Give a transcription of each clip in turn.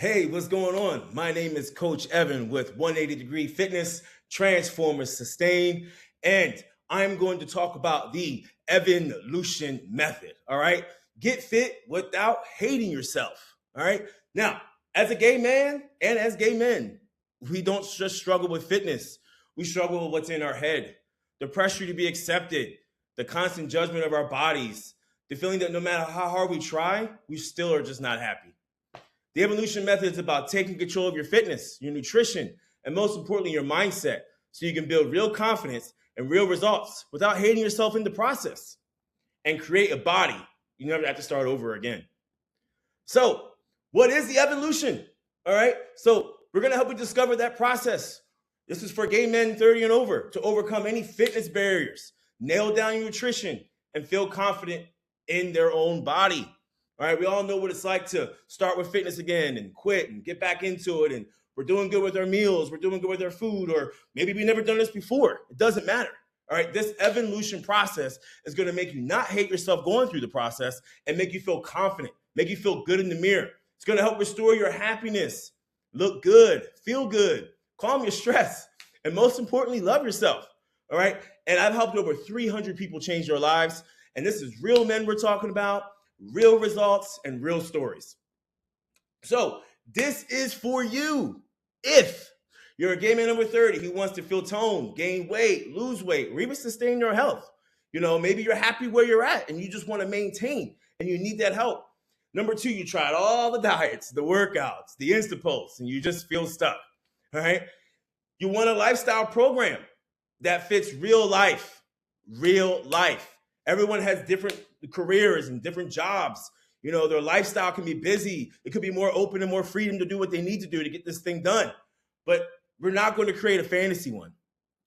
Hey, what's going on? My name is Coach Evan with 180 Degree Fitness, Transformers Sustain, and I'm going to talk about the Evan-Lution Method. All right. Get fit without hating yourself. All right. Now, as a gay man and as gay men, we don't just struggle with fitness, we struggle with what's in our head, the pressure to be accepted, the constant judgment of our bodies, the feeling that no matter how hard we try, we still are just not happy. The evolution method is about taking control of your fitness, your nutrition, and most importantly, your mindset so you can build real confidence and real results without hating yourself in the process and create a body you never have to start over again. So, what is the evolution? All right. So, we're going to help you discover that process. This is for gay men 30 and over to overcome any fitness barriers, nail down your nutrition, and feel confident in their own body. All right, we all know what it's like to start with fitness again and quit and get back into it. And we're doing good with our meals, we're doing good with our food, or maybe we've never done this before. It doesn't matter. All right, this evolution process is going to make you not hate yourself going through the process and make you feel confident, make you feel good in the mirror. It's going to help restore your happiness, look good, feel good, calm your stress, and most importantly, love yourself. All right, and I've helped over 300 people change their lives. And this is real men we're talking about, real results, and real stories. So this is for you. If you're a gay man over 30 who wants to feel toned, gain weight, lose weight, or even sustain your health, maybe you're happy where you're at and you just want to maintain and you need that help. Number two, you tried all the diets, the workouts, the Instaposts, and you just feel stuck. All right. You want a lifestyle program that fits real life, real life. Everyone has different careers and different jobs. Their lifestyle can be busy. It could be more open and more freedom to do what they need to do to get this thing done. But we're not going to create a fantasy one.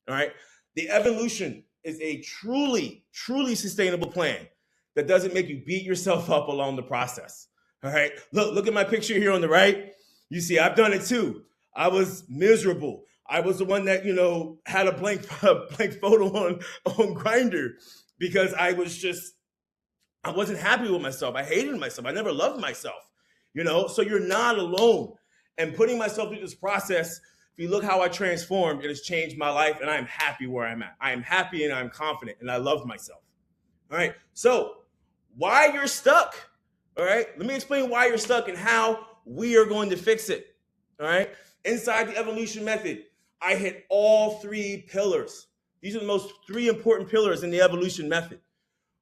All right. The evolution is a truly, truly sustainable plan that doesn't make you beat yourself up along the process. All right. Look at my picture here on the right. You see, I've done it too. I was miserable. I was the one that, had a blank photo on Grindr because I wasn't happy with myself. I hated myself. I never loved myself, so you're not alone. And putting myself through this process, if you look how I transformed, it has changed my life and I'm happy where I'm at. I am happy and I'm confident and I love myself. All right. So why you're stuck. All right. Let me explain why you're stuck and how we are going to fix it. All right. Inside the evolution method, I hit all three pillars. These are the most three important pillars in the evolution method.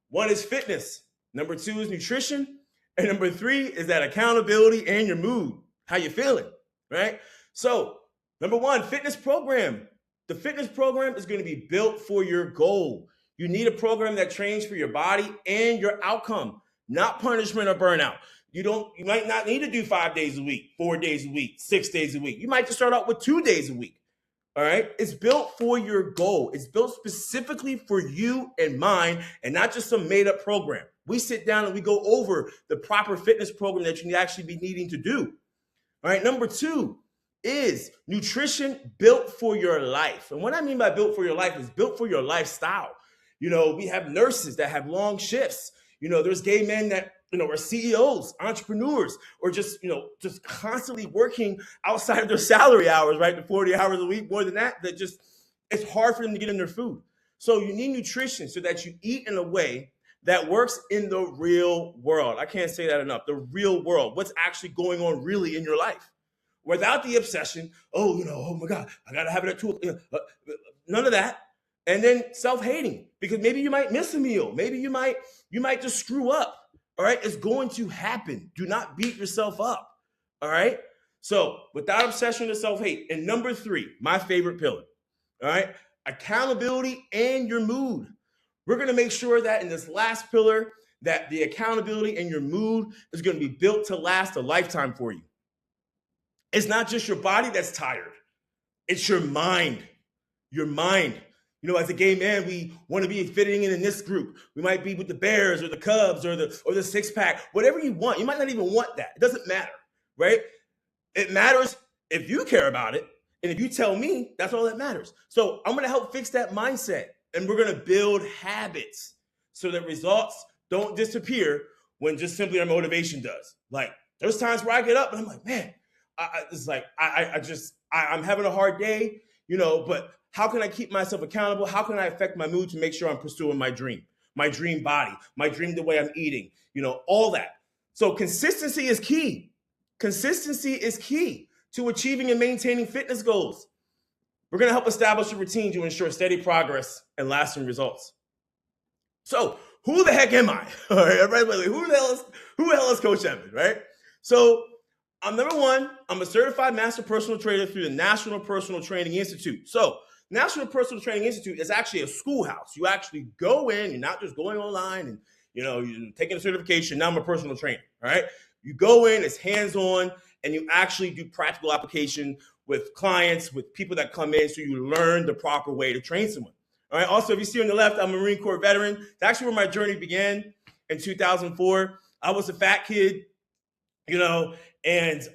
One is fitness. Number two is nutrition. And number three is that accountability and your mood. How you feeling, right? So number one, fitness program. The fitness program is going to be built for your goal. You need a program that trains for your body and your outcome, not punishment or burnout. You might not need to do 5 days a week, 4 days a week, 6 days a week. You might just start out with 2 days a week. All right. It's built for your goal. It's built specifically for you and mine and not just some made up program. We sit down and we go over the proper fitness program that you actually be needing to do. All right. Number two is nutrition built for your life. And what I mean by built for your life is built for your lifestyle. We have nurses that have long shifts. There's gay men that are CEOs, entrepreneurs, or just constantly working outside of their salary hours, right? The 40 hours a week, more than that, it's hard for them to get in their food. So you need nutrition so that you eat in a way that works in the real world. I can't say that enough. The real world, what's actually going on really in your life without the obsession. Oh my God, I got to have it at 2. None of that. And then self-hating because maybe you might miss a meal. Maybe you might just screw up. All right. It's going to happen. Do not beat yourself up. All right. So without obsession or self-hate. And number three, my favorite pillar. All right. Accountability and your mood. We're going to make sure that in this last pillar that the accountability and your mood is going to be built to last a lifetime for you. It's not just your body that's tired. It's your mind. Your mind. As a gay man, we want to be fitting in this group. We might be with the Bears or the Cubs or the six pack, whatever you want. You might not even want that. It doesn't matter, right? It matters if you care about it. And if you tell me, that's all that matters. So I'm going to help fix that mindset. And we're going to build habits so that results don't disappear when just simply our motivation does. Like there's times where I get up and I'm like, man, It's like I'm having a hard day, but how can I keep myself accountable? How can I affect my mood to make sure I'm pursuing my dream body, my dream, the way I'm eating, all that. So consistency is key. Consistency is key to achieving and maintaining fitness goals. We're going to help establish a routine to ensure steady progress and lasting results. So who the heck am I? All right, everybody, who the hell is Coach Evan, right? So I'm number one, I'm a certified master personal trainer through the National Personal Training Institute. So National Personal Training Institute is actually a schoolhouse. You actually go in, you're not just going online and, you're taking a certification. Now I'm a personal trainer, all right? You go in, it's hands-on, and you actually do practical application with clients, with people that come in, so you learn the proper way to train someone. All right. Also, if you see on the left, I'm a Marine Corps veteran. It's actually where my journey began in 2004. I was a fat kid, and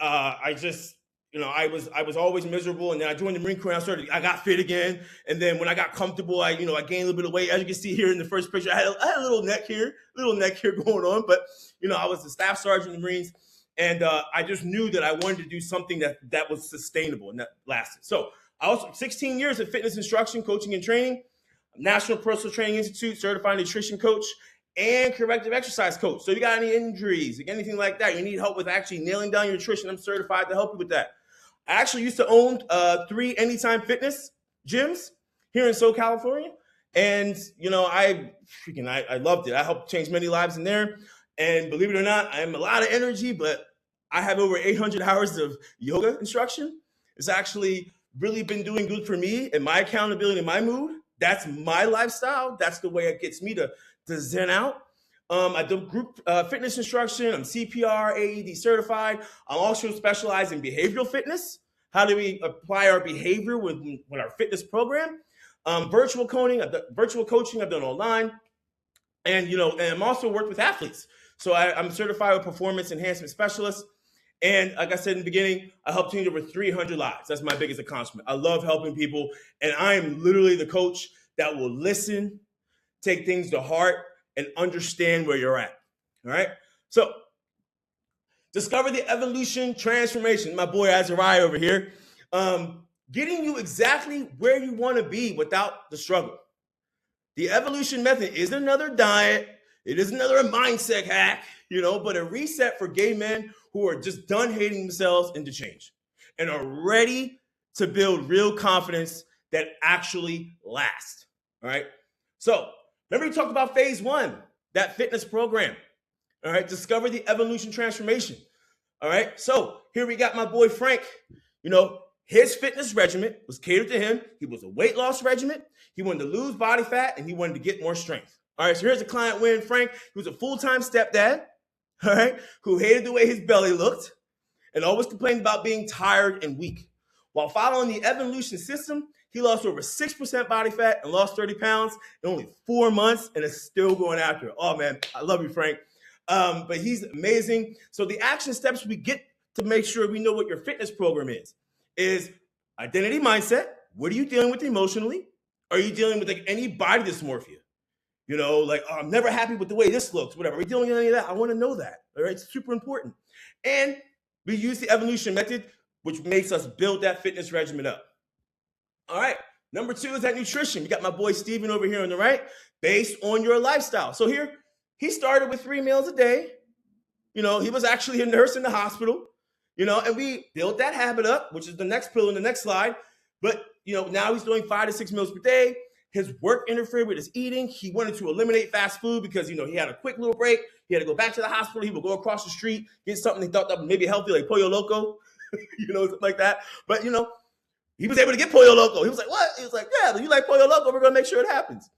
I was always miserable. And then I joined the Marine Corps and I got fit again. And then when I got comfortable, I gained a little bit of weight. As you can see here in the first picture, I had a little neck here going on. But, I was the staff sergeant in the Marines. And I just knew that I wanted to do something that was sustainable and that lasted. So I also 16 years of fitness instruction, coaching, and training. National Personal Training Institute, certified nutrition coach, and corrective exercise coach. So you got any injuries, anything like that, you need help with actually nailing down your nutrition, I'm certified to help you with that. I actually used to own 3 Anytime Fitness gyms here in SoCal, California. And, I loved it. I helped change many lives in there. And believe it or not, I have a lot of energy, but I have over 800 hours of yoga instruction. It's actually really been doing good for me and my accountability and my mood. That's my lifestyle. That's the way it gets me to zen out. I do group fitness instruction. I'm CPR, AED certified. I'm also specialized in behavioral fitness. How do we apply our behavior with our fitness program? Virtual coaching. I've done online. And, and I'm also worked with athletes. So I'm certified with performance enhancement specialist. And like I said in the beginning, I helped change over 300 lives. That's my biggest accomplishment. I love helping people. And I am literally the coach that will listen, take things to heart, and understand where you're at. All right? So discover the evolution transformation. My boy Azariah over here. Getting you exactly where you want to be without the struggle. The Evan-Lution Method isn't another diet. It is another mindset hack, but a reset for gay men who are just done hating themselves into change and are ready to build real confidence that actually lasts. All right. So remember we talked about phase 1, that fitness program. All right. Discover the evolution transformation. All right. So here we got my boy Frank. His fitness regimen was catered to him. He was a weight loss regimen. He wanted to lose body fat and he wanted to get more strength. All right, so here's a client win, Frank. He was a full-time stepdad, all right, who hated the way his belly looked and always complained about being tired and weak. While following the Evan-Lution system, he lost over 6% body fat and lost 30 pounds in only 4 months and is still going after it. Oh, man, I love you, Frank. But he's amazing. So the action steps we get to make sure we know what your fitness program is identity mindset. What are you dealing with emotionally? Are you dealing with any body dysmorphia? I'm never happy with the way this looks, whatever. Are we dealing with any of that? I want to know that. All right. It's super important. And we use the Evan-Lution Method, which makes us build that fitness regimen up. All right. Number 2 is that nutrition. We got my boy Steven over here on the right, based on your lifestyle. So here, he started with 3 meals a day. He was actually a nurse in the hospital, and we built that habit up, which is the next pillar in the next slide. But, now he's doing 5 to 6 meals per day. His work interfered with his eating. He wanted to eliminate fast food because, he had a quick little break. He had to go back to the hospital. He would go across the street, get something he thought that was maybe healthy, like Pollo Loco, something like that. But, he was able to get Pollo Loco. He was like, what? He was like, yeah, you like Pollo Loco? We're going to make sure it happens.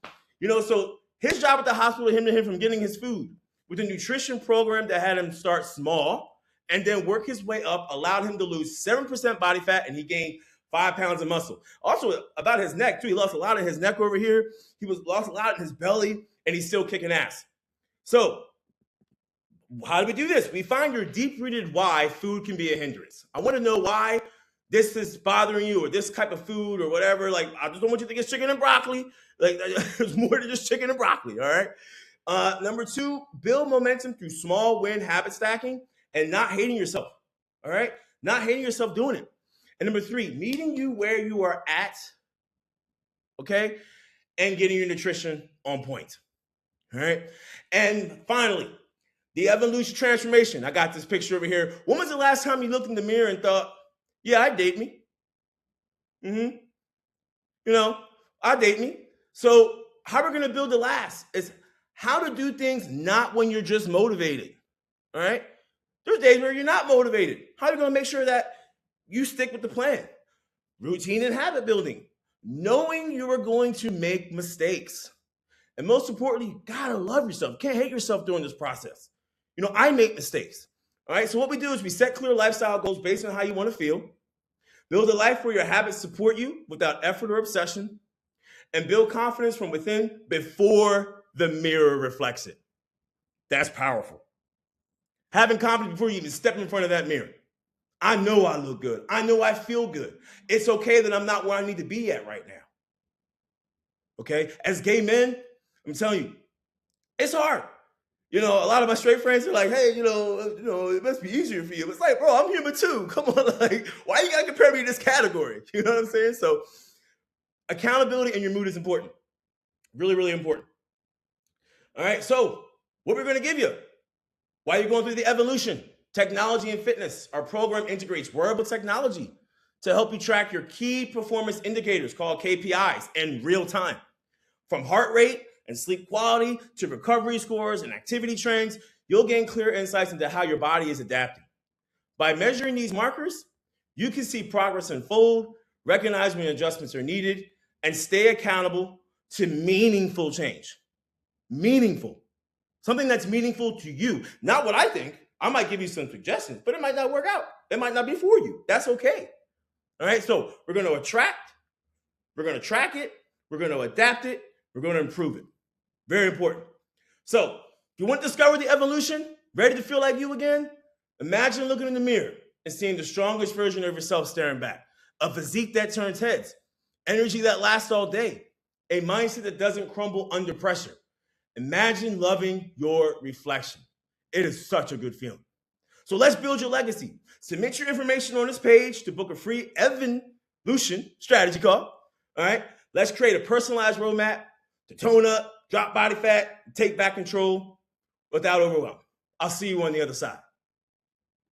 So his job at the hospital hindered him from getting his food. With a nutrition program that had him start small and then work his way up, allowed him to lose 7% body fat, and he gained 5 pounds of muscle. Also, about his neck, too. He lost a lot of his neck over here. He lost a lot in his belly, and he's still kicking ass. So how do we do this? We find your deep-rooted why food can be a hindrance. I want to know why this is bothering you, or this type of food, or whatever. Like, I just don't want you to think it's chicken and broccoli. Like, there's more than just chicken and broccoli, all right? Number 2, build momentum through small win habit stacking and not hating yourself, all right? not hating yourself doing it. And number 3, meeting you where you are at, okay, and getting your nutrition on point. All right. And finally, the evolution transformation. I got this picture over here. When was the last time you looked in the mirror and thought, yeah, I'd date me? I'd date me. So how we're going to build the last is how to do things not when you're just motivated. All right. There's days where you're not motivated. How are you going to make sure that you stick with the plan? Routine and habit building. Knowing you are going to make mistakes. And most importantly, you gotta love yourself. You can't hate yourself during this process. I make mistakes. All right. So what we do is we set clear lifestyle goals based on how you want to feel. Build a life where your habits support you without effort or obsession. And build confidence from within before the mirror reflects it. That's powerful. Having confidence before you even step in front of that mirror. I know I look good. I know I feel good. It's okay that I'm not where I need to be at right now. Okay? As gay men, I'm telling you, it's hard. A lot of my straight friends are like, hey, it must be easier for you. It's like, bro, I'm human too. Come on, like, why you gotta compare me to this category? You know what I'm saying? So accountability in your mood is important. Really, really important. All right, so what we're gonna give you while you're going through the evolution, technology and fitness, our program integrates wearable technology to help you track your key performance indicators called KPIs in real time. From heart rate and sleep quality to recovery scores and activity trends, you'll gain clear insights into how your body is adapting. By measuring these markers, you can see progress unfold, recognize when adjustments are needed, and stay accountable to meaningful change. Meaningful. Something that's meaningful to you. Not what I think. I might give you some suggestions, but it might not work out. It might not be for you. That's okay. All right, so we're going to attract, we're going to track it, we're going to adapt it, we're going to improve it. Very important. So if you want to discover the evolution, ready to feel like you again, imagine looking in the mirror and seeing the strongest version of yourself staring back. A physique that turns heads, energy that lasts all day, a mindset that doesn't crumble under pressure. Imagine loving your reflection. It is such a good feeling. So let's build your legacy. Submit your information on this page to book a free Evan-Lution strategy call. All right. Let's create a personalized roadmap to tone up, drop body fat, and take back control without overwhelm. I'll see you on the other side.